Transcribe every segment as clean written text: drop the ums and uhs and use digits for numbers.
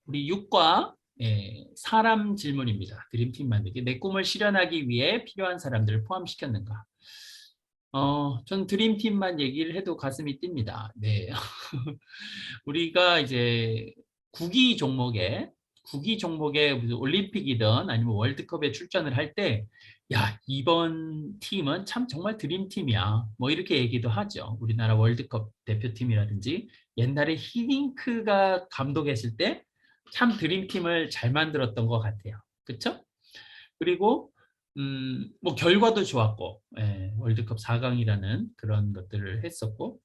우리 6과 사람 질문입니다. 드림팀 만들기. 내 꿈을 실현하기 위해 필요한 사람들을 포함시켰는가? 전 드림팀만 얘기를 해도 가슴이 뜁니다. 네. 우리가 이제 구기 종목에 무슨 올림픽이든 아니면 월드컵에 출전을 할 때, 야, 이번 팀은 참 정말 드림팀이야. 뭐 이렇게 얘기도 하죠. 우리나라 월드컵 대표팀이라든지 옛날에 히딩크가 감독했을 때 참 드림팀을 잘 만들었던 것 같아요. 그렇죠? 그리고 뭐 결과도 좋았고, 월드컵 4강이라는 그런 것들을 했었고,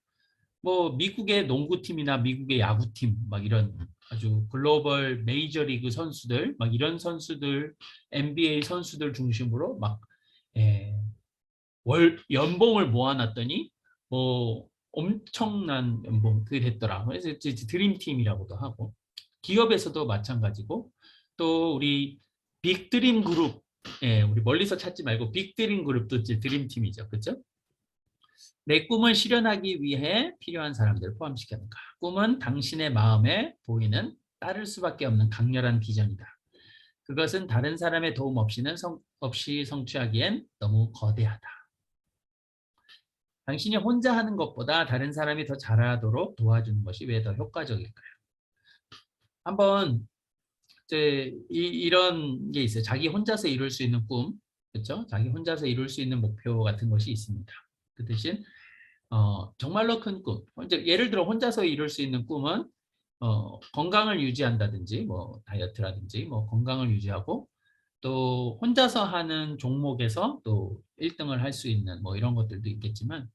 뭐 미국의 농구팀이나 미국의 야구팀 막 이런 아주 글로벌 메이저리그 선수들 막 이런 선수들 NBA 선수들 중심으로 막 예, 월 연봉을 모아놨더니 뭐 엄청난 연봉 그게 됐더라. 그래서 이제 드림팀이라고도 하고 기업에서도 마찬가지고 또 우리 빅드림 그룹 우리 멀리서 찾지 말고 빅드림 그룹도 이제 드림팀이죠. 그렇죠? 내 꿈을 실현하기 위해 필요한 사람들을 포함시켰는가? 꿈은 당신의 마음에 보이는 따를 수밖에 없는 강렬한 비전이다. 그것은 다른 사람의 도움 없이 성취하기엔 너무 거대하다. 당신이 혼자 하는 것보다 다른 사람이 더 잘하도록 도와주는 것이 왜 더 효과적일까요? 한번 이런 게 있어요. 자기 혼자서 이룰 수 있는 꿈, 그렇죠? 자기 혼자서 이룰 수 있는 목표 같은 것이 있습니다. 그 대신 정말로 큰 꿈. 예를 들어 혼자서 이룰 수 있는 꿈은 건강을 유지한다든지 뭐 다이어트라든지 뭐 건강을 유지하고 또 혼자서 하는 종목에서 또 1등을 할 수 있는 뭐 이런 것들도 있겠지만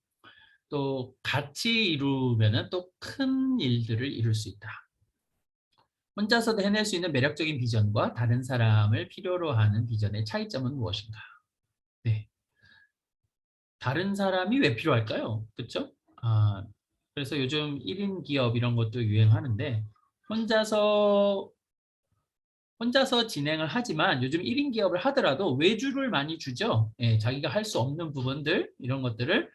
또 같이 이루면은 또 큰 일들을 이룰 수 있다. 혼자서도 해낼 수 있는 매력적인 비전과 다른 사람을 필요로 하는 비전의 차이점은 무엇인가? 네. 다른 사람이 왜 필요할까요? 그렇죠? 그래서 요즘 1인 기업 이런 것도 유행하는데 혼자서 진행을 하지만 요즘 1인 기업을 하더라도 외주를 많이 주죠. 자기가 할 수 없는 부분들 이런 것들을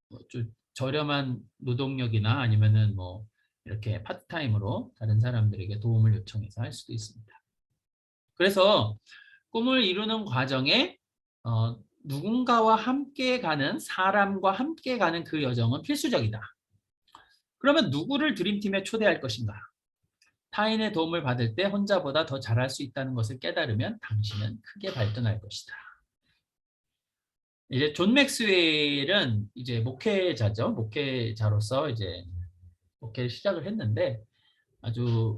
뭐좀 저렴한 노동력이나 아니면은 뭐 이렇게 파트타임으로 다른 사람들에게 도움을 요청해서 할 수도 있습니다. 그래서 꿈을 이루는 과정에 누군가와 함께 가는 사람과 함께 가는 그 여정은 필수적이다. 그러면 누구를 드림팀에 초대할 것인가? 타인의 도움을 받을 때 혼자보다 더 잘할 수 있다는 것을 깨달으면 당신은 크게 발전할 것이다. 이제 존 맥스웰은 이제 목회자죠. 목회자로서 이제 목회를 시작을 했는데 아주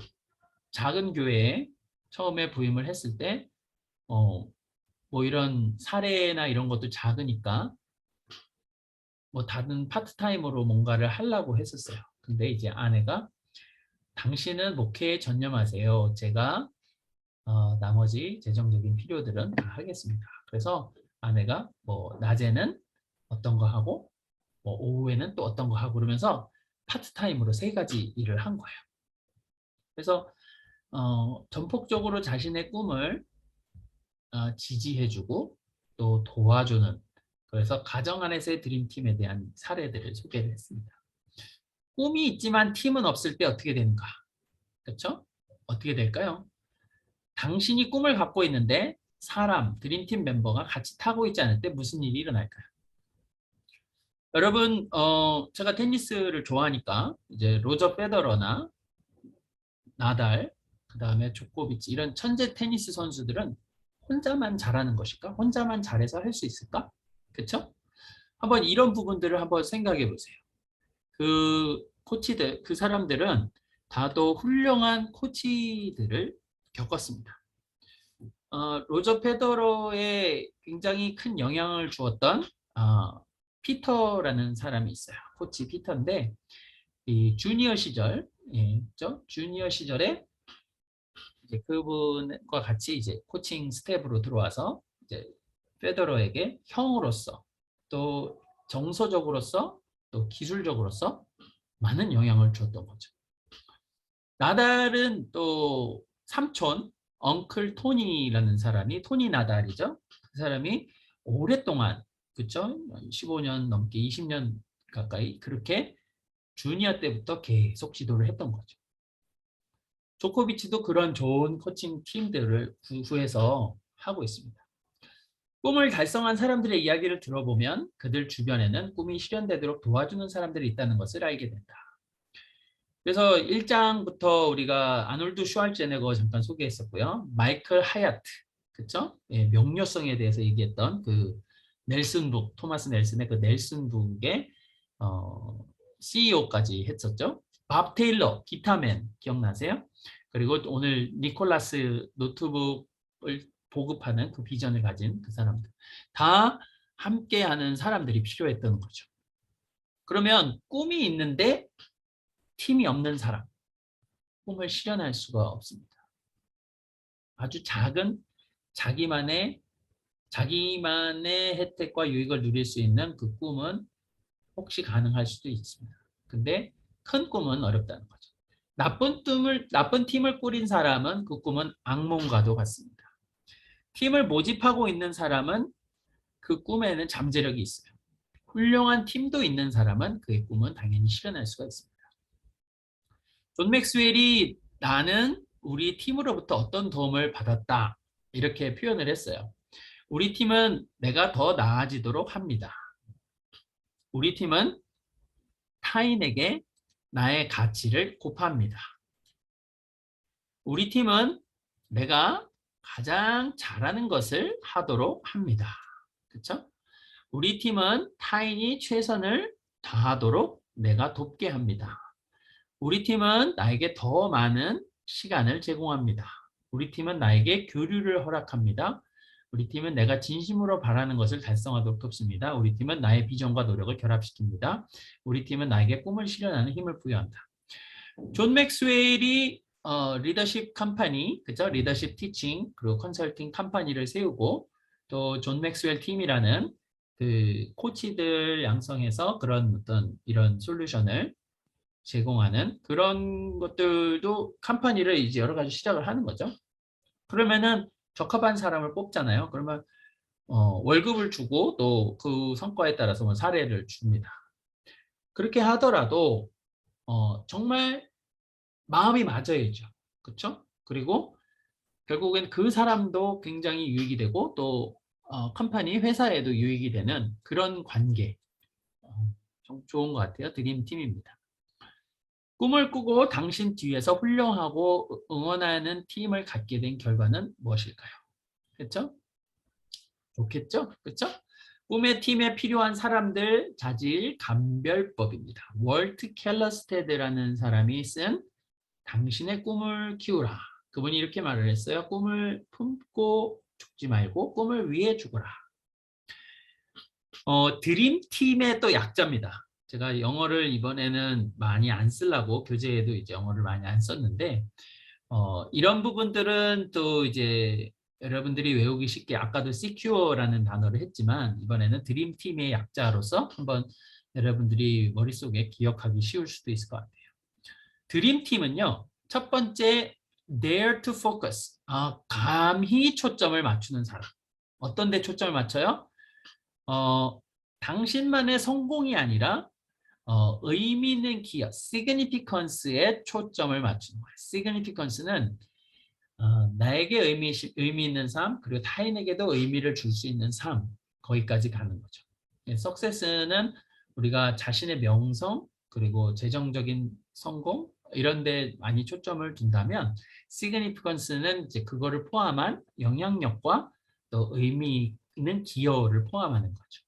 작은 교회에 처음에 부임을 했을 때 뭐 이런 사례나 이런 것도 작으니까 뭐 다른 파트타임으로 뭔가를 하려고 했었어요. 근데 이제 아내가 당신은 목회에 전념하세요. 제가 나머지 재정적인 필요들은 다 하겠습니다. 그래서 아내가 뭐 낮에는 어떤 거 하고 뭐 오후에는 또 어떤 거 하고 그러면서 파트타임으로 세 가지 일을 한 거예요. 그래서 전폭적으로 자신의 꿈을 지지해주고 또 도와주는 그래서 가정 안에서의 드림팀에 대한 사례들을 소개를 했습니다. 꿈이 있지만 팀은 없을 때 어떻게 되는가? 그렇죠? 어떻게 될까요? 당신이 꿈을 갖고 있는데 사람, 드림팀 멤버가 같이 타고 있지 않을 때 무슨 일이 일어날까요? 여러분, 제가 테니스를 좋아하니까 이제 로저 페더러나 나달, 그 다음에 조코비치 이런 천재 테니스 선수들은 혼자만 잘하는 것일까? 혼자만 잘해서 할 수 있을까? 그렇죠? 한번 이런 부분들을 한번 생각해 보세요. 그 코치들, 그 사람들은 다도 훌륭한 코치들을 겪었습니다. 로저 페더러에 굉장히 큰 영향을 주었던 피터라는 사람이 있어요. 코치 피터인데 이 주니어 시절, 주니어 시절에 이제 그분과 같이 이제 코칭 스텝으로 들어와서 이제 페더러에게 형으로서 또 정서적으로서 또 기술적으로서 많은 영향을 줬던 거죠. 나달은 또 삼촌 엉클 토니라는 사람이 토니 나달이죠. 그 사람이 오랫동안 그쵸? 15년 넘게 20년 가까이 그렇게 주니어 때부터 계속 지도를 했던 거죠. 조코비치도 그런 좋은 코칭 팀들을 구해서 하고 있습니다. 꿈을 달성한 사람들의 이야기를 들어보면 그들 주변에는 꿈이 실현되도록 도와주는 사람들이 있다는 것을 알게 된다. 그래서 1장부터 우리가 아놀드 슈왈제네거 잠깐 소개했었고요. 마이클 하얏트, 그쵸? 예, 명료성에 대해서 얘기했던 그 넬슨 북, 토마스 넬슨의 그 넬슨 북의 CEO까지 했었죠. 밥 테일러, 기타맨 기억나세요? 그리고 오늘 니콜라스 노트북을 보급하는 그 비전을 가진 그 사람들. 다 함께하는 사람들이 필요했던 거죠. 그러면 꿈이 있는데 팀이 없는 사람, 꿈을 실현할 수가 없습니다. 아주 작은 자기만의 혜택과 유익을 누릴 수 있는 그 꿈은 혹시 가능할 수도 있습니다. 근데 큰 꿈은 어렵다는 거죠. 나쁜 팀을 꾸린 사람은 그 꿈은 악몽과도 같습니다. 팀을 모집하고 있는 사람은 그 꿈에는 잠재력이 있어요. 훌륭한 팀도 있는 사람은 그의 꿈은 당연히 실현할 수가 있습니다. 존 맥스웰이 나는 우리 팀으로부터 어떤 도움을 받았다 이렇게 표현을 했어요. 우리 팀은 내가 더 나아지도록 합니다. 우리 팀은 타인에게 나의 가치를 곱합니다. 우리 팀은 내가 가장 잘하는 것을 하도록 합니다. 그렇죠? 우리 팀은 타인이 최선을 다하도록 내가 돕게 합니다. 우리 팀은 나에게 더 많은 시간을 제공합니다. 우리 팀은 나에게 교류를 허락합니다. 우리 팀은 내가 진심으로 바라는 것을 달성하도록 돕습니다. 우리 팀은 나의 비전과 노력을 결합시킵니다. 우리 팀은 나에게 꿈을 실현하는 힘을 부여한다. 존 맥스웰이 리더십 컴퍼니, 그죠? 리더십 티칭 그리고 컨설팅 컴퍼니를 세우고 또 존 맥스웰 팀이라는 그 코치들 양성해서 그런 어떤 이런 솔루션을 제공하는 그런 것들도 컴퍼니를 이제 여러 가지 시작을 하는 거죠. 그러면은 적합한 사람을 뽑잖아요. 그러면 월급을 주고 또 그 성과에 따라서 뭐 사례를 줍니다. 그렇게 하더라도 정말 마음이 맞아야죠. 그렇죠? 그리고 결국엔 그 사람도 굉장히 유익이 되고 또 컴퍼니 회사에도 유익이 되는 그런 관계 좀 좋은 것 같아요. 드림팀입니다. 꿈을 꾸고 당신 뒤에서 훌륭하고 응원하는 팀을 갖게 된 결과는 무엇일까요? 그렇죠? 좋겠죠? 그렇죠? 꿈의 팀에 필요한 사람들 자질 감별법입니다. 월트 켈러스테드라는 사람이 쓴 당신의 꿈을 키우라. 그분이 이렇게 말을 했어요. 꿈을 품고 죽지 말고 꿈을 위해 죽어라. 드림팀의 또 약자입니다. 제가 영어를 이번에는 많이 안 쓰려고 교재에도 이제 영어를 많이 안 썼는데 이런 부분들은 또 이제 여러분들이 외우기 쉽게 아까도 secure라는 단어를 했지만 이번에는 드림팀의 약자로서 한번 여러분들이 머릿속에 기억하기 쉬울 수도 있을 것 같아요. 드림팀은요. 첫 번째 dare to focus. 감히 초점을 맞추는 사람. 어떤 데 초점을 맞춰요? 당신만의 성공이 아니라 의미 있는 기여, significance에 초점을 맞추는 거예요. significance는 나에게 의미 있는 삶, 그리고 타인에게도 의미를 줄 수 있는 삶, 거기까지 가는 거죠. success는 우리가 자신의 명성, 그리고 재정적인 성공, 이런 데 많이 초점을 둔다면 significance는 이제 그거를 포함한 영향력과 또 의미 있는 기여를 포함하는 거죠.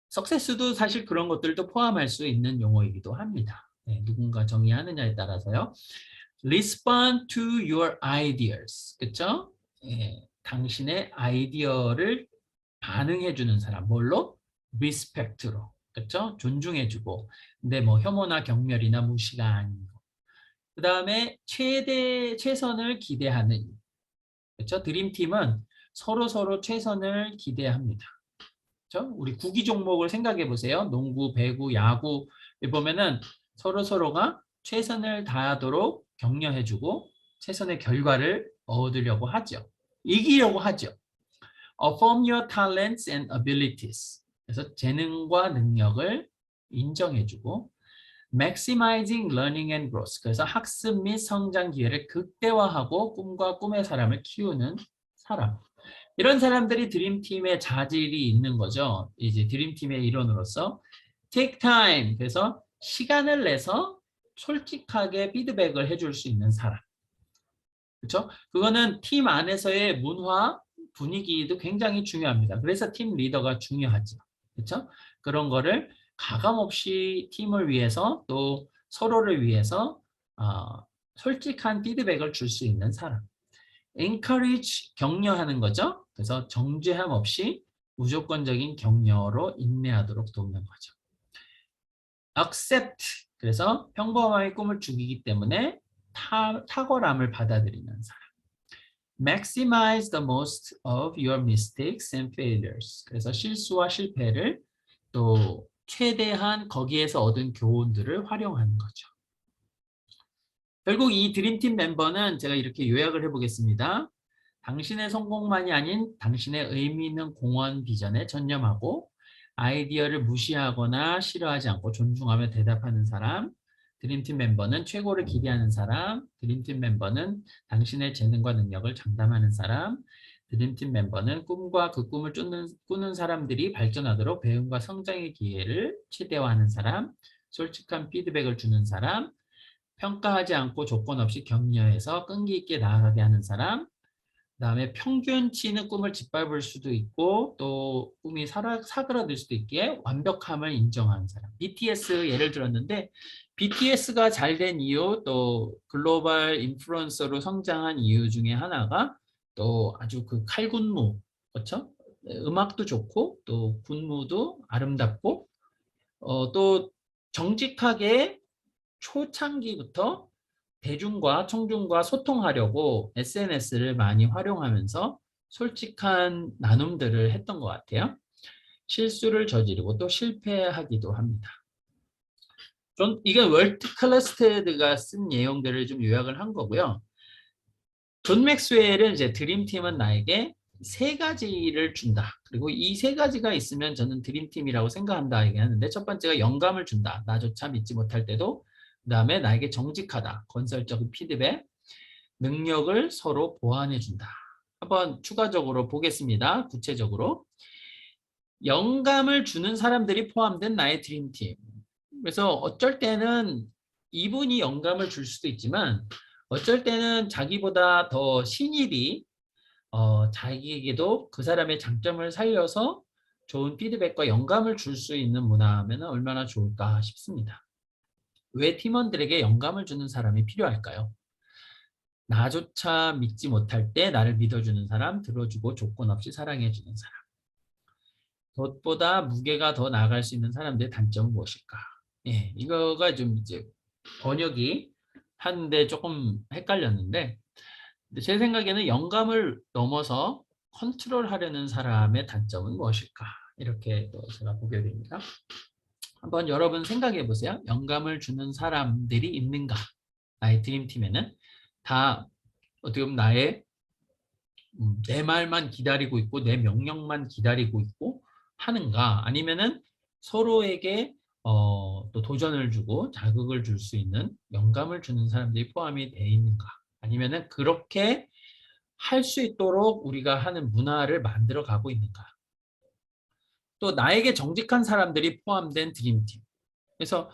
석세스도 사실 그런 것들도 포함할 수 있는 용어이기도 합니다. 네, 누군가 정의하느냐에 따라서요. Respond to your ideas. 그렇죠? 예, 당신의 아이디어를 반응해주는 사람. 뭘로? Respect로. 그렇죠? 존중해주고. 근데 뭐 혐오나 경멸이나 무시가 아닌 거. 그 다음에 최선을 기대하는. 그렇죠? 드림팀은 서로 최선을 기대합니다. 그렇죠? 우리 구기 종목을 생각해 보세요. 농구, 배구, 야구 보면은 서로가 최선을 다하도록 격려해주고 최선의 결과를 얻으려고 하죠. 이기려고 하죠. Affirm your talents and abilities. 그래서 재능과 능력을 인정해주고 maximizing learning and growth. 그래서 학습 및 성장 기회를 극대화하고 꿈과 꿈의 사람을 키우는 사람. 이런 사람들이 드림팀의 자질이 있는 거죠. 이제 드림팀의 일원으로서 take time. 그래서 시간을 내서 솔직하게 피드백을 해줄 수 있는 사람. 그렇죠? 그거는 팀 안에서의 문화, 분위기도 굉장히 중요합니다. 그래서 팀 리더가 중요하죠. 그렇죠? 그런 거를 가감없이 팀을 위해서 또 서로를 위해서 솔직한 피드백을 줄 수 있는 사람. encourage, 격려하는 거죠. 그래서 정죄함 없이 무조건적인 격려로 인내하도록 돕는 거죠. accept, 그래서 평범함의 꿈을 죽이기 때문에 탁월함을 받아들이는 사람. maximize the most of your mistakes and failures. 그래서 실수와 실패를 또 최대한 거기에서 얻은 교훈들을 활용하는 거죠. 결국 이 드림팀 멤버는 제가 이렇게 요약을 해보겠습니다. 당신의 성공만이 아닌 당신의 의미 있는 공헌 비전에 전념하고 아이디어를 무시하거나 싫어하지 않고 존중하며 대답하는 사람. 드림팀 멤버는 최고를 기대하는 사람. 드림팀 멤버는 당신의 재능과 능력을 장담하는 사람. 드림팀 멤버는 꿈과 그 꿈을 꾸는 사람들이 발전하도록 배움과 성장의 기회를 최대화하는 사람. 솔직한 피드백을 주는 사람. 평가하지 않고 조건 없이 격려해서 끈기 있게 나아가게 하는 사람. 그다음에 평균치는 꿈을 짓밟을 수도 있고 또 꿈이 사그라들 수도 있게 완벽함을 인정하는 사람. BTS 예를 들었는데 BTS가 잘 된 이유, 또 글로벌 인플루언서로 성장한 이유 중에 하나가 또 아주 그 칼군무, 그렇죠? 음악도 좋고 또 군무도 아름답고 또 정직하게 초창기부터 대중과 청중과 소통하려고 SNS를 많이 활용하면서 솔직한 나눔들을 했던 것 같아요. 실수를 저지르고 또 실패하기도 합니다. 이게 월트 클래스테드가 쓴 내용들을 좀 요약을 한 거고요. 존 맥스웰은 이제 드림팀은 나에게 세 가지를 준다. 그리고 이 세 가지가 있으면 저는 드림팀이라고 생각한다 얘기하는데, 첫 번째가 영감을 준다. 나조차 믿지 못할 때도. 그 다음에 나에게 정직하다. 건설적인 피드백. 능력을 서로 보완해 준다. 한번 추가적으로 보겠습니다. 구체적으로. 영감을 주는 사람들이 포함된 나의 드림팀. 그래서 어쩔 때는 이분이 영감을 줄 수도 있지만 어쩔 때는 자기보다 더 신입이 자기에게도 그 사람의 장점을 살려서 좋은 피드백과 영감을 줄 수 있는 문화면 얼마나 좋을까 싶습니다. 왜 팀원들에게 영감을 주는 사람이 필요할까요? 나조차 믿지 못할 때 나를 믿어주는 사람, 들어주고 조건 없이 사랑해주는 사람. 돛보다 무게가 더 나아갈 수 있는 사람들의 단점은 무엇일까? 예, 이거가 좀 이제 번역이 하는데 조금 헷갈렸는데, 제 생각에는 영감을 넘어서 컨트롤하려는 사람의 단점은 무엇일까? 이렇게 또 제가 보게 됩니다. 한번 여러분 생각해 보세요. 영감을 주는 사람들이 있는가? 나의 드림팀에는 다 어떻게 보면 내 말만 기다리고 있고 내 명령만 기다리고 있고 하는가? 아니면은 서로에게 또 도전을 주고 자극을 줄 수 있는 영감을 주는 사람들이 포함이 되어 있는가? 아니면은 그렇게 할 수 있도록 우리가 하는 문화를 만들어 가고 있는가? 또 나에게 정직한 사람들이 포함된 드림팀. 그래서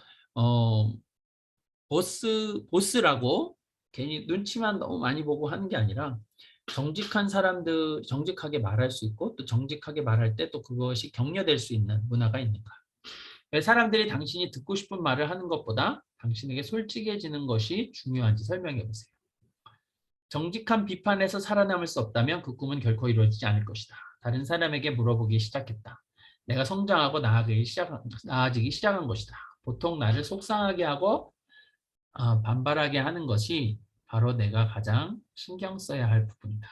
보스라고 괜히 눈치만 너무 많이 보고 하는 게 아니라 정직한 사람들, 정직하게 말할 수 있고 또 정직하게 말할 때 또 그것이 격려될 수 있는 문화가 있는가? 사람들이 당신이 듣고 싶은 말을 하는 것보다 당신에게 솔직해지는 것이 중요한지 설명해 보세요. 정직한 비판에서 살아남을 수 없다면 그 꿈은 결코 이루어지지 않을 것이다. 다른 사람에게 물어보기 시작했다. 내가 성장하고 나아지기 시작한 것이다. 보통 나를 속상하게 하고 반발하게 하는 것이 바로 내가 가장 신경 써야 할 부분이다.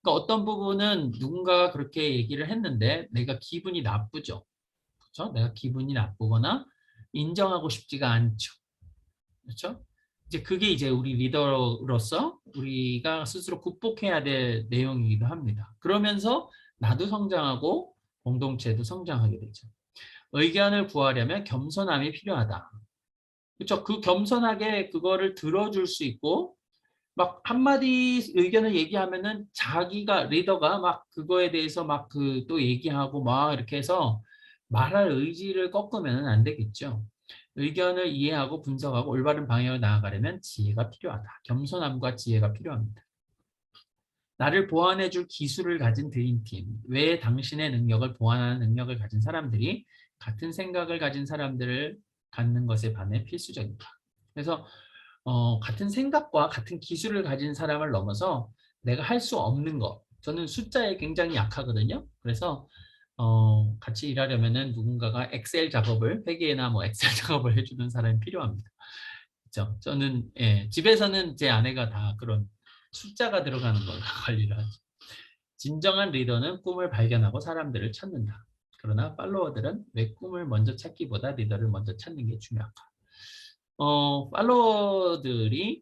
그러니까 어떤 부분은 누군가가 그렇게 얘기를 했는데 내가 기분이 나쁘죠. 그렇죠? 내가 기분이 나쁘거나 인정하고 싶지가 않죠. 그렇죠? 이제 그게 이제 우리 리더로서 우리가 스스로 극복해야 될 내용이기도 합니다. 그러면서 나도 성장하고 공동체도 성장하게 되죠. 의견을 구하려면 겸손함이 필요하다. 그렇죠? 그 겸손하게 그거를 들어줄 수 있고 막 한마디 의견을 얘기하면은 자기가 리더가 막 그거에 대해서 막 그 또 얘기하고 막 이렇게 해서 말할 의지를 꺾으면 안 되겠죠. 의견을 이해하고 분석하고 올바른 방향으로 나아가려면 지혜가 필요하다. 겸손함과 지혜가 필요합니다. 나를 보완해 줄 기술을 가진 드림팀. 왜 당신의 능력을 보완하는 능력을 가진 사람들이 같은 생각을 가진 사람들을 갖는 것에 반해 필수적이다. 그래서 같은 생각과 같은 기술을 가진 사람을 넘어서 내가 할 수 없는 거. 저는 숫자에 굉장히 약하거든요. 그래서 같이 일하려면은 누군가가 엑셀 작업을 회계나 뭐 엑셀 작업을 해주는 사람이 필요합니다. 그렇죠? 저는 집에서는 제 아내가 다 그런 숫자가 들어가는 걸 관리를 하죠. 진정한 리더는 꿈을 발견하고 사람들을 찾는다. 그러나 팔로워들은 왜 꿈을 먼저 찾기보다 리더를 먼저 찾는 게 중요할까? 팔로워들이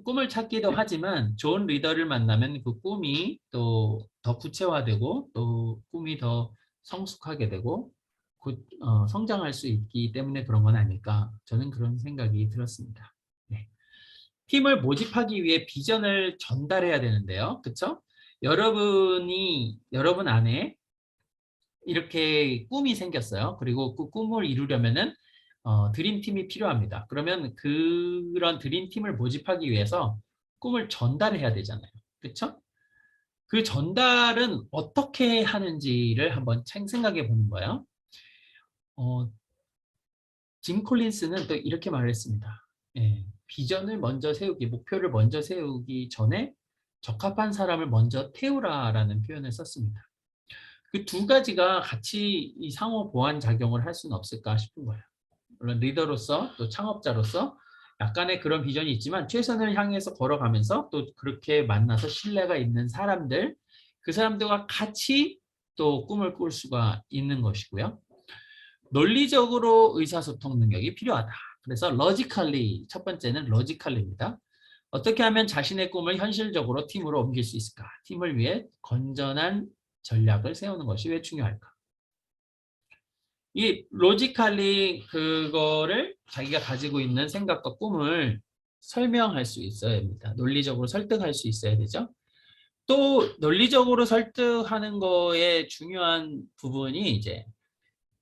꿈을 찾기도 하지만 좋은 리더를 만나면 그 꿈이 또 더 구체화되고 또 꿈이 더 성숙하게 되고 성장할 수 있기 때문에 그런 건 아닐까 저는 그런 생각이 들었습니다. 네. 팀을 모집하기 위해 비전을 전달해야 되는데요. 그렇죠? 여러분 안에 이렇게 꿈이 생겼어요. 그리고 그 꿈을 이루려면은 드림팀이 필요합니다. 그러면 그런 드림팀을 모집하기 위해서 꿈을 전달해야 되잖아요. 그렇죠? 그 전달은 어떻게 하는지를 한번 생각해 보는 거예요. 어, 짐 콜린스는 또 이렇게 말을 했습니다. 비전을 먼저 세우기, 목표를 먼저 세우기 전에 적합한 사람을 먼저 태우라라는 표현을 썼습니다. 그 두 가지가 같이 이 상호 보완 작용을 할 수는 없을까 싶은 거예요. 물론 리더로서 또 창업자로서 약간의 그런 비전이 있지만 최선을 향해서 걸어가면서 또 그렇게 만나서 신뢰가 있는 사람들, 그 사람들과 같이 또 꿈을 꿀 수가 있는 것이고요. 논리적으로 의사소통 능력이 필요하다. 그래서 logically, 첫 번째는 logically입니다. 어떻게 하면 자신의 꿈을 현실적으로 팀으로 옮길 수 있을까? 팀을 위해 건전한 전략을 세우는 것이 왜 중요할까? 이 로지컬리 그거를 자기가 가지고 있는 생각과 꿈을 설명할 수 있어야 합니다. 논리적으로 설득할 수 있어야 되죠. 또 논리적으로 설득하는 거에 중요한 부분이 이제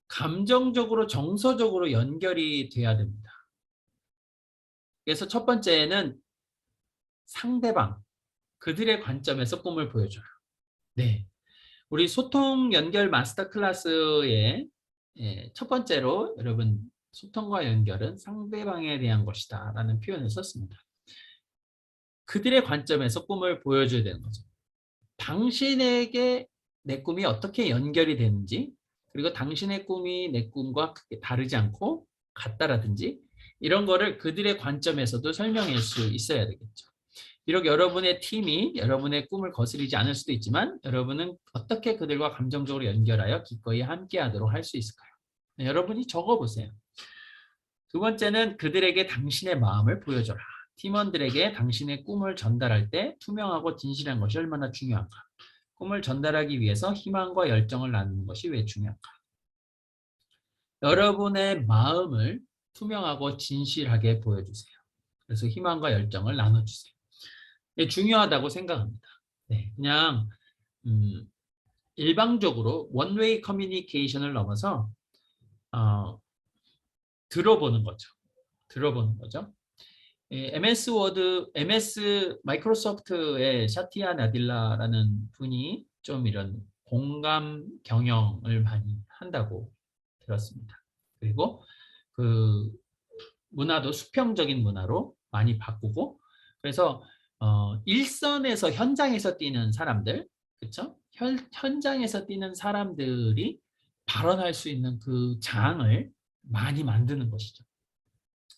감정적으로 정서적으로 연결이 돼야 됩니다. 그래서 첫 번째는 상대방, 그들의 관점에서 꿈을 보여줘요. 네. 우리 소통 연결 마스터 클래스의 첫 번째로 여러분 소통과 연결은 상대방에 대한 것이다 라는 표현을 썼습니다. 그들의 관점에서 꿈을 보여줘야 되는 거죠. 당신에게 내 꿈이 어떻게 연결이 되는지 그리고 당신의 꿈이 내 꿈과 크게 다르지 않고 같다라든지 이런 거를 그들의 관점에서도 설명할 수 있어야 되겠죠. 비록 여러분의 팀이 여러분의 꿈을 거스르지 않을 수도 있지만 여러분은 어떻게 그들과 감정적으로 연결하여 기꺼이 함께하도록 할 수 있을까요? 네, 여러분이 적어보세요. 두 번째는 그들에게 당신의 마음을 보여줘라. 팀원들에게 당신의 꿈을 전달할 때 투명하고 진실한 것이 얼마나 중요한가. 꿈을 전달하기 위해서 희망과 열정을 나누는 것이 왜 중요한가. 여러분의 마음을 투명하고 진실하게 보여주세요. 그래서 희망과 열정을 나눠주세요. 이게 중요하다고 생각합니다. 네, 그냥 일방적으로 원웨이 커뮤니케이션을 넘어서 들어보는 거죠. 들어보는 거죠. MS 마이크로소프트의 샤티아 나딜라라는 분이 좀 이런 공감 경영을 많이 한다고 들었습니다. 그리고 그 문화도 수평적인 문화로 많이 바꾸고 그래서 일선에서 현장에서 뛰는 사람들, 그렇죠? 현장에서 뛰는 사람들이 발언할 수 있는 그 장을 많이 만드는 것이죠.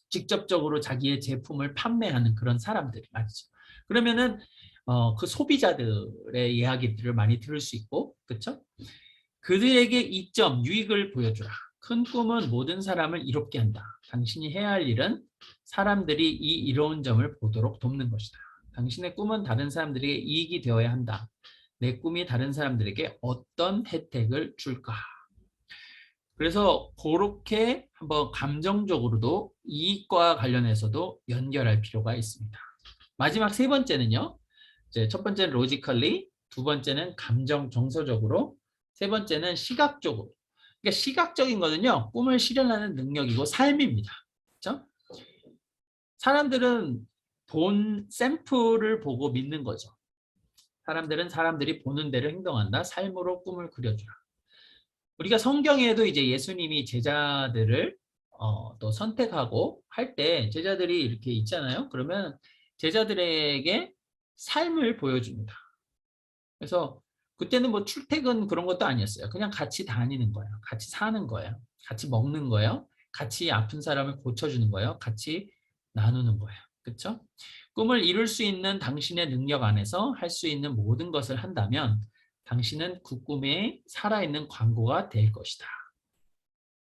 직접적으로 자기의 제품을 판매하는 그런 사람들이 말이죠. 그러면은 그 소비자들의 이야기들을 많이 들을 수 있고, 그렇죠? 그들에게 이점, 유익을 보여주라. 큰 꿈은 모든 사람을 이롭게 한다. 당신이 해야 할 일은 사람들이 이 이로운 점을 보도록 돕는 것이다. 당신의 꿈은 다른 사람들에게 이익이 되어야 한다. 내 꿈이 다른 사람들에게 어떤 혜택을 줄까? 그래서 그렇게 한번 감정적으로도 이익과 관련해서도 연결할 필요가 있습니다. 마지막 세 번째는요. 이제 첫 번째는 로지컬리, 두 번째는 감정 정서적으로, 세 번째는 시각적으로. 그러니까 시각적인 거는요. 꿈을 실현하는 능력이고 삶입니다. 그렇죠? 사람들은 본 샘플을 보고 믿는 거죠. 사람들은 사람들이 보는 대로 행동한다. 삶으로 꿈을 그려주라. 우리가 성경에도 이제 예수님이 제자들을 또 선택하고 할 때 제자들이 이렇게 있잖아요. 그러면 제자들에게 삶을 보여줍니다. 그래서 그때는 뭐 출퇴근 그런 것도 아니었어요. 그냥 같이 다니는 거예요. 같이 사는 거예요. 같이 먹는 거예요. 같이 아픈 사람을 고쳐주는 거예요. 같이 나누는 거예요. 그렇죠? 꿈을 이룰 수 있는 당신의 능력 안에서 할 수 있는 모든 것을 한다면 당신은 그 꿈에 살아있는 광고가 될 것이다.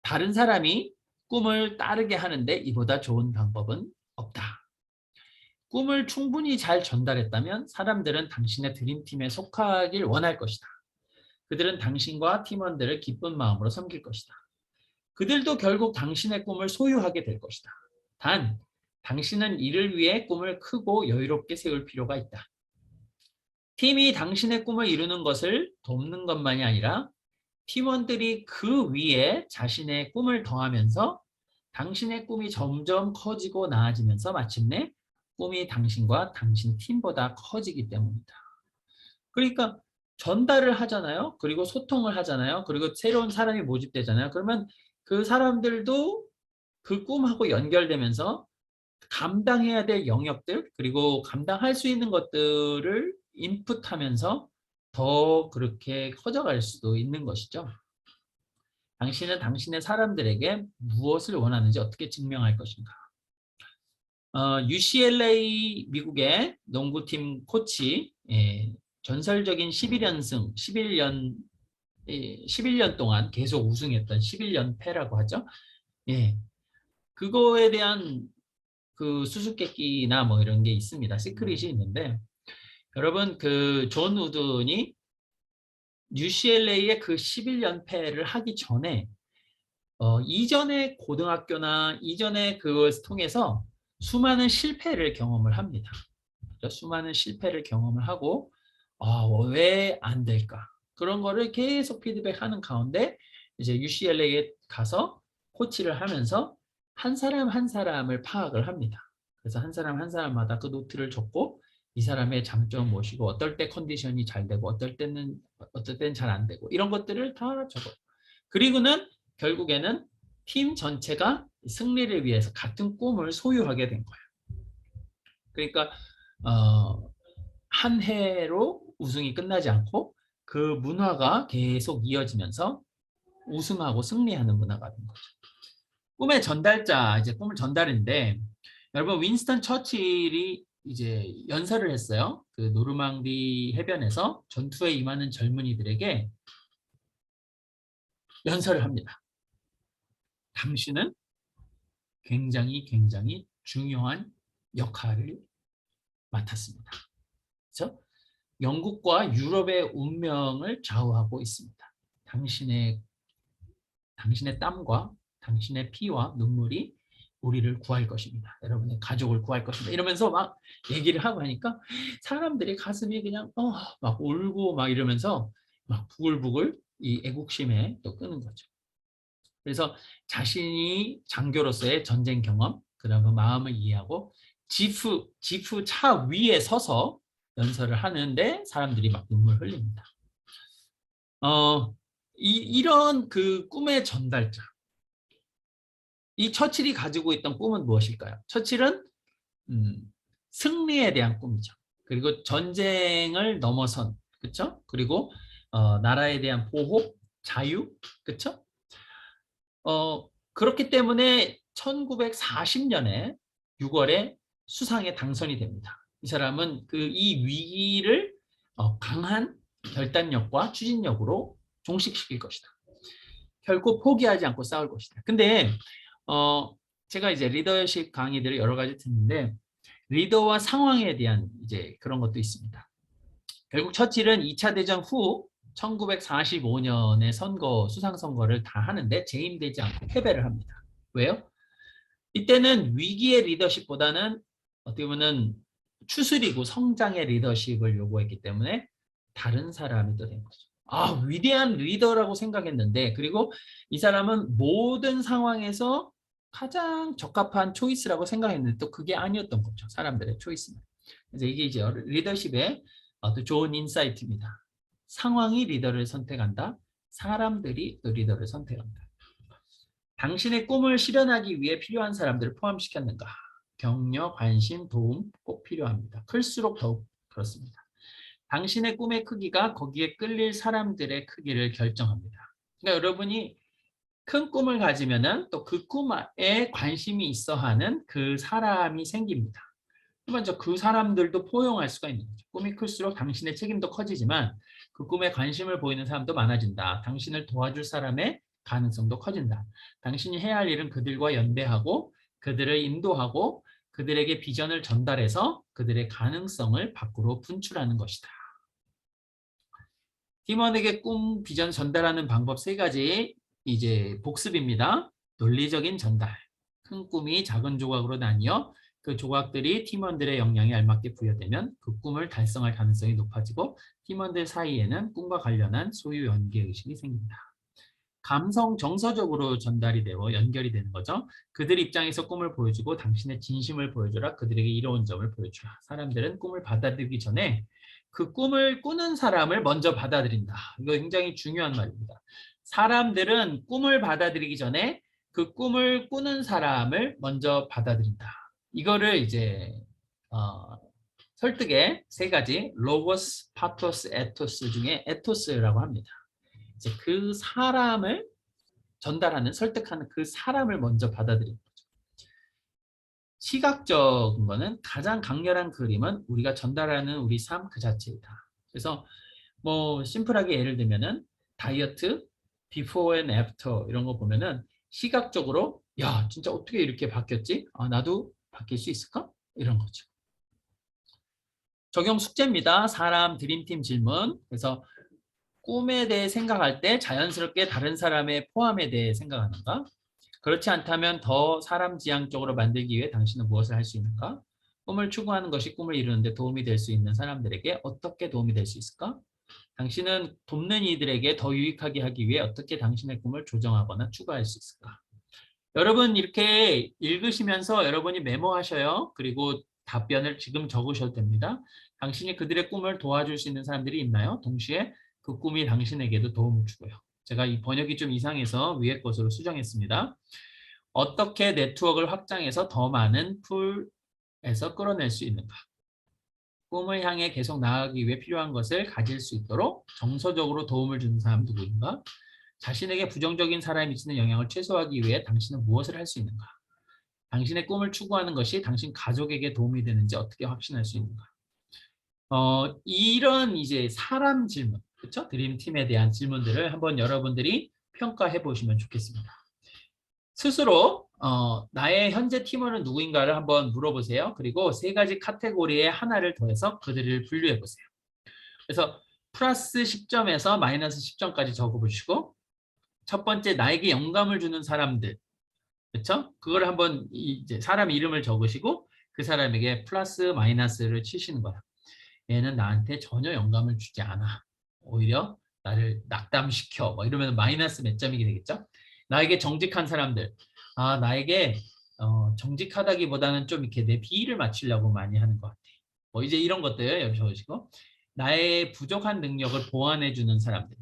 다른 사람이 꿈을 따르게 하는데 이보다 좋은 방법은 없다. 꿈을 충분히 잘 전달했다면 사람들은 당신의 드림팀에 속하길 원할 것이다. 그들은 당신과 팀원들을 기쁜 마음으로 섬길 것이다. 그들도 결국 당신의 꿈을 소유하게 될 것이다. 단, 당신은 이를 위해 꿈을 크고 여유롭게 세울 필요가 있다. 팀이 당신의 꿈을 이루는 것을 돕는 것만이 아니라 팀원들이 그 위에 자신의 꿈을 더하면서 당신의 꿈이 점점 커지고 나아지면서 마침내 꿈이 당신과 당신 팀보다 커지기 때문이다. 그러니까 전달을 하잖아요. 그리고 소통을 하잖아요. 그리고 새로운 사람이 모집되잖아요. 그러면 그 사람들도 그 꿈하고 연결되면서 감당해야 될 영역들 그리고 감당할 수 있는 것들을 인풋하면서 더 그렇게 커져갈 수도 있는 것이죠. 당신은 당신의 사람들에게 무엇을 원하는지 어떻게 증명할 것인가. UCLA 미국의 농구팀 코치, 전설적인 11연승, 11년 동안 계속 우승했던 11연패라고 하죠. 예, 그거에 대한 그 수수께끼나 뭐 이런 게 있습니다. 시크릿이 있는데 여러분 그 존 우든이 UCLA의 그 11연패를 하기 전에 이전의 고등학교나 이전의 그것을 통해서 수많은 실패를 경험을 합니다. 수많은 실패를 경험을 하고 왜 안 될까? 그런 거를 계속 피드백하는 가운데 이제 UCLA에 가서 코치를 하면서 한 사람 한 사람을 파악을 합니다. 그래서 한 사람 한 사람마다 그 노트를 적고 이 사람의 장점 무엇이고 어떨 때 컨디션이 잘 되고 어떨 때는 잘 안 되고 이런 것들을 다 적어요. 그리고는 결국에는 팀 전체가 승리를 위해서 같은 꿈을 소유하게 된 거예요. 그러니까 한 해로 우승이 끝나지 않고 그 문화가 계속 이어지면서 우승하고 승리하는 문화가 된 거죠. 꿈의 전달자, 이제 꿈을 전달인데 여러분 윈스턴 처칠이 이제 연설을 했어요. 그 노르망디 해변에서 전투에 임하는 젊은이들에게 연설을 합니다. 당신은 굉장히 중요한 역할을 맡았습니다. 그렇죠? 영국과 유럽의 운명을 좌우하고 있습니다. 당신의 땀과 당신의 피와 눈물이 우리를 구할 것입니다. 여러분의 가족을 구할 것입니다. 이러면서 막 얘기를 하고 하니까 사람들이 가슴이 그냥 막 울고 막 이러면서 막 부글부글 이 애국심에 또 끄는 거죠. 그래서 자신이 장교로서의 전쟁 경험, 그다음에 마음을 이해하고 지프 차 위에 서서 연설을 하는데 사람들이 막 눈물 흘립니다. 이런 그 꿈의 전달자. 이 처칠이 가지고 있던 꿈은 무엇일까요? 처칠은 승리에 대한 꿈이죠. 그리고 전쟁을 넘어선, 그렇죠? 그리고 나라에 대한 보호, 자유, 그렇죠? 그렇기 때문에 1940년에 6월에 수상에 당선이 됩니다. 이 사람은 이 위기를 강한 결단력과 추진력으로 종식시킬 것이다. 결코 포기하지 않고 싸울 것이다. 근데 제가 이제 리더십 강의들을 여러 가지 듣는데 리더와 상황에 대한 이제 그런 것도 있습니다. 결국 처칠은 2차 대전 후 1945년에 선거, 수상선거를 다 하는데 재임되지 않고 패배를 합니다. 왜요? 이때는 위기의 리더십보다는 어떻게 보면 추스리고 성장의 리더십을 요구했기 때문에 다른 사람이 또 된 거죠. 아, 위대한 리더라고 생각했는데, 그리고 이 사람은 모든 상황에서 가장 적합한 초이스라고 생각했는데 또 그게 아니었던 거죠. 사람들의 초이스는. 그래서 이게 이제 리더십의 또 좋은 인사이트입니다. 상황이 리더를 선택한다. 사람들이 또 리더를 선택한다. 당신의 꿈을 실현하기 위해 필요한 사람들을 포함시켰는가? 격려, 관심, 도움 꼭 필요합니다. 클수록 더욱 그렇습니다. 당신의 꿈의 크기가 거기에 끌릴 사람들의 크기를 결정합니다. 그러니까 여러분이 큰 꿈을 가지면은 또 그 꿈에 관심이 있어 하는 그 사람이 생깁니다. 먼저 그 사람들도 포용할 수가 있는 거죠. 꿈이 클수록 당신의 책임도 커지지만 그 꿈에 관심을 보이는 사람도 많아진다. 당신을 도와줄 사람의 가능성도 커진다. 당신이 해야 할 일은 그들과 연대하고 그들을 인도하고 그들에게 비전을 전달해서 그들의 가능성을 밖으로 분출하는 것이다. 팀원에게 꿈, 비전 전달하는 방법 3가지 이제 복습입니다. 논리적인 전달. 큰 꿈이 작은 조각으로 나뉘어 그 조각들이 팀원들의 역량에 알맞게 부여되면 그 꿈을 달성할 가능성이 높아지고 팀원들 사이에는 꿈과 관련한 소유 연계의식이 생깁니다. 감성 정서적으로 전달이 되고 연결이 되는 거죠. 그들 입장에서 꿈을 보여주고 당신의 진심을 보여주라. 그들에게 이로운 점을 보여주라. 사람들은 꿈을 받아들이기 전에 그 꿈을 꾸는 사람을 먼저 받아들인다. 이거 굉장히 중요한 말입니다. 사람들은 꿈을 받아들이기 전에 그 꿈을 꾸는 사람을 먼저 받아들인다. 이거를 이제 설득의 3가지 로고스, 파토스, 에토스 중에 에토스라고 합니다. 이제 그 사람을 전달하는, 설득하는 그 사람을 먼저 받아들이는 거죠. 시각적인 거는 가장 강렬한 그림은 우리가 전달하는 우리 삶 그 자체이다. 그래서 뭐 심플하게 예를 들면은 다이어트, 비포 앤 애프터 이런 거 보면은 시각적으로 야 진짜 어떻게 이렇게 바뀌었지? 아, 나도 바뀔 수 있을까? 이런 거죠. 적용 숙제입니다. 사람 드림팀 질문. 그래서 꿈에 대해 생각할 때 자연스럽게 다른 사람의 포함에 대해 생각하는가? 그렇지 않다면 더 사람 지향적으로 만들기 위해 당신은 무엇을 할 수 있는가? 꿈을 추구하는 것이 꿈을 이루는데 도움이 될 수 있는 사람들에게 어떻게 도움이 될 수 있을까? 당신은 돕는 이들에게 더 유익하게 하기 위해 어떻게 당신의 꿈을 조정하거나 추구할 수 있을까? 여러분 이렇게 읽으시면서 여러분이 메모하셔요. 그리고 답변을 지금 적으셔도 됩니다. 당신이 그들의 꿈을 도와줄 수 있는 사람들이 있나요? 동시에 그 꿈이 당신에게도 도움을 주고요. 제가 이 번역이 좀 이상해서 위에 것으로 수정했습니다. 어떻게 네트워크를 확장해서 더 많은 풀에서 끌어낼 수 있는가? 꿈을 향해 계속 나아가기 위해 필요한 것을 가질 수 있도록 정서적으로 도움을 주는 사람 누구인가? 자신에게 부정적인 사람이 미치는 영향을 최소화하기 위해 당신은 무엇을 할 수 있는가? 당신의 꿈을 추구하는 것이 당신 가족에게 도움이 되는지 어떻게 확신할 수 있는가? 이런 이제 사람 질문, 그렇죠? 드림팀에 대한 질문들을 한번 여러분들이 평가해 보시면 좋겠습니다. 스스로 나의 현재 팀원은 누구인가를 한번 물어보세요. 그리고 3가지 카테고리에 하나를 더해서 그들을 분류해 보세요. 그래서 플러스 10점에서 마이너스 10점까지 적어보시고 첫 번째 나에게 영감을 주는 사람들, 그렇죠? 그걸 한번 이제 사람 이름을 적으시고 그 사람에게 플러스 마이너스를 치시는 거야. 얘는 나한테 전혀 영감을 주지 않아. 오히려 나를 낙담시켜. 뭐 이러면 마이너스 몇 점이 되겠죠? 나에게 정직한 사람들. 아, 나에게 정직하다기보다는 좀 이렇게 내 비위를 맞추려고 많이 하는 것 같아. 뭐 이제 이런 것들 여기 적으시고 나의 부족한 능력을 보완해 주는 사람들.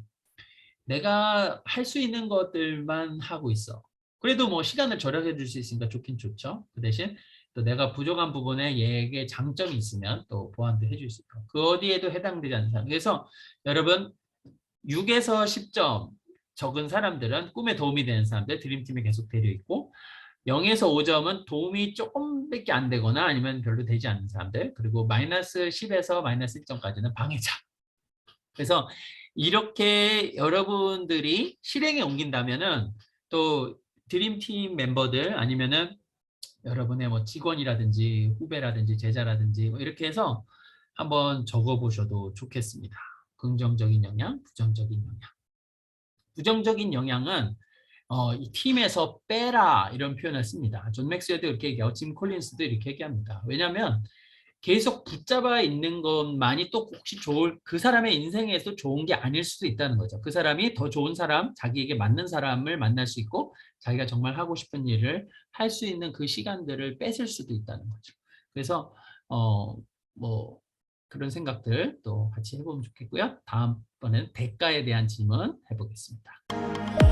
내가 할 수 있는 것들만 하고 있어. 그래도 뭐 시간을 절약해 줄 수 있으니까 좋긴 좋죠. 그 대신 또 내가 부족한 부분에 얘에게 장점이 있으면 또 보완도 해줄 수 있고 그 어디에도 해당되지 않는 사람. 그래서 여러분 6에서 10점 적은 사람들은 꿈에 도움이 되는 사람들 드림팀에 계속 데려 있고 0에서 5점은 도움이 조금밖에 안 되거나 아니면 별로 되지 않는 사람들 그리고 마이너스 10에서 마이너스 1점까지는 방해자. 그래서 이렇게 여러분들이 실행에 옮긴다면은 또 드림팀 멤버들 아니면은 여러분의 뭐 직원이라든지 후배라든지 제자라든지 뭐 이렇게 해서 한번 적어 보셔도 좋겠습니다. 긍정적인 영향, 부정적인 영향. 부정적인 영향은 이 팀에서 빼라 이런 표현을 씁니다. 존 맥스웰도 이렇게 얘기하고 짐 콜린스도 이렇게 얘기합니다. 왜냐하면 계속 붙잡아 있는 것만이 또 혹시 그 사람의 인생에서 좋은 게 아닐 수도 있다는 거죠. 그 사람이 더 좋은 사람, 자기에게 맞는 사람을 만날 수 있고 자기가 정말 하고 싶은 일을 할 수 있는 그 시간들을 뺏을 수도 있다는 거죠. 그래서 뭐 그런 생각들 또 같이 해보면 좋겠고요. 다음번에는 대가에 대한 질문 해보겠습니다.